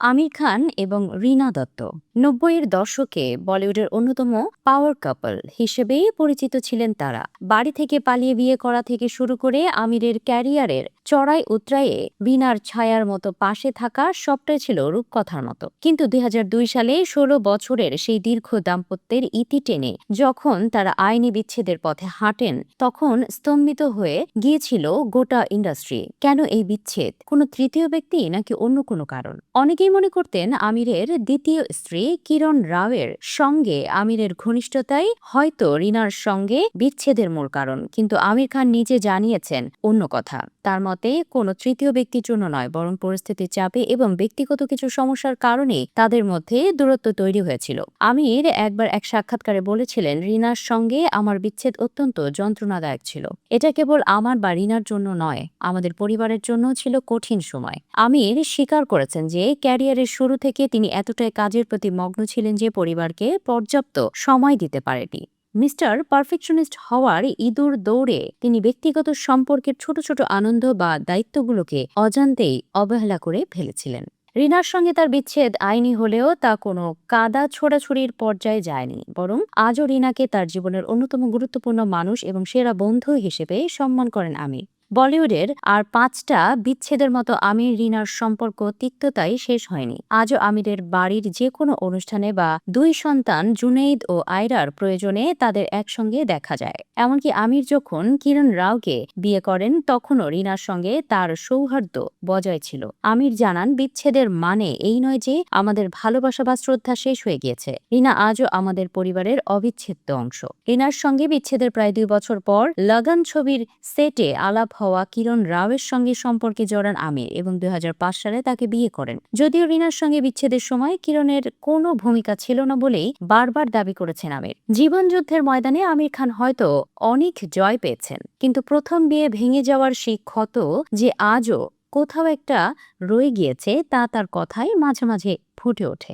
আমির খান এবং রীনা দত্ত ৯০-এর দশকে বলিউডের অন্যতম পাওয়ার কাপল হিসেবে পরিচিত ছিলেন তারা। বাড়ি থেকে পালিয়ে বিয়ে করা থেকে শুরু করে আমিরের ক্যারিয়ারের চড়াই উতরাইয়ে রীনার ছায়ার মতো পাশে থাকা সবটাই ছিল রূপকথার মতো। কিন্তু ২০০২ সালে ১৬ বছরের সেই দীর্ঘ দাম্পত্যের ইতি টেনে যখন তারা আইনি বিচ্ছেদের পথে হাঁটেন, তখন স্তম্ভিত হয়ে গিয়েছিল গোটা ইন্ডাস্ট্রি। কেন এই বিচ্ছেদ? কোনো তৃতীয় ব্যক্তি নাকি অন্য কোনো কারণ? অনেকেই মনে করতেন আমিরের দ্বিতীয় স্ত্রী কিরণ রাওয়ের সঙ্গে আমিরের ঘনিষ্ঠতাই হয়তো রীনার সঙ্গে বিচ্ছেদের মূল কারণ। কিন্তু আমির খান নিজে জানিয়েছেন অন্য কথা। তার মতে কোনো তৃতীয় ব্যক্তির জন্য নয়, বরং পরিস্থিতির চাপে এবং ব্যক্তিগত কিছু সমস্যার কারণে তাদের মধ্যে দূরত্ব তৈরি হয়েছিল। আমির একবার এক সাক্ষাৎকারে বলেছিলেন, রীনার সঙ্গে আমার বিচ্ছেদ অত্যন্ত যন্ত্রণাদায়ক ছিল। এটা কেবল আমার বা রীনার জন্য নয়, আমাদের পরিবারের জন্য ছিল কঠিন সময়। আমির স্বীকার করেছেন যে ক্যারিয়ারের শুরু থেকে তিনি এতটাই কাজের প্রতি মগ্ন ছিলেন যে পরিবারকে পর্যাপ্ত সময় দিতে পারেনি। মিস্টার পারফেকশনিস্ট হওয়ার ইঁদুর দৌড়ে তিনি ব্যক্তিগত সম্পর্কের ছোট ছোট আনন্দ বা দায়িত্বগুলোকে অজান্তেই অবহেলা করে ফেলেছিলেন। রীনার সঙ্গে তার বিচ্ছেদ আইনি হলেও তা কোনো কাদা ছোড়াছুড়ির পর্যায়ে যায়নি, বরং আজও রীনাকে তার জীবনের অন্যতম গুরুত্বপূর্ণ মানুষ এবং সেরা বন্ধু হিসেবে সম্মান করেন আমির। বলিউডের আর ৫টা বিচ্ছেদের মতো আমির রীনার সম্পর্ক তিক্ততাই শেষ হয়নি। আজও আমিরের বাড়ির যে কোনো অনুষ্ঠানে বা দুই সন্তান জুনেইদ ও আয়রার প্রয়োজনে তাদের একসঙ্গে দেখা যায়। এমনকি আমির যখন কিরণ রাওকে বিয়ে করেন, তখনও রীনার সঙ্গে তার সৌহার্দ্য বজায় ছিল। আমির জানান, বিচ্ছেদের মানে এই নয় যে আমাদের ভালোবাসা বা শ্রদ্ধা শেষ হয়ে গিয়েছে। রীনা আজও আমাদের পরিবারের অবিচ্ছেদ্য অংশ। রীনার সঙ্গে বিচ্ছেদের প্রায় ২ বছর পর লাগান ছবির সেটে আলাপ হওয়া কিরণ রাওয়ের সঙ্গে সম্পর্কে জড়ান আমির এবং ২০০৫ সালে তাকে বিয়ে করেন। যদিও রীনার সঙ্গে বিচ্ছেদের সময় কিরণের কোনো ভূমিকা ছিল না বলেই বারবার দাবি করেছেন আমির। জীবনযুদ্ধের ময়দানে আমির খান হয়তো অনেক জয় পেয়েছেন, কিন্তু প্রথম বিয়ে ভেঙে যাওয়ার সেই ক্ষত যে আজও কোথাও একটা রয়ে গিয়েছে, তা তার কথায় মাঝে মাঝে ফুটে ওঠে।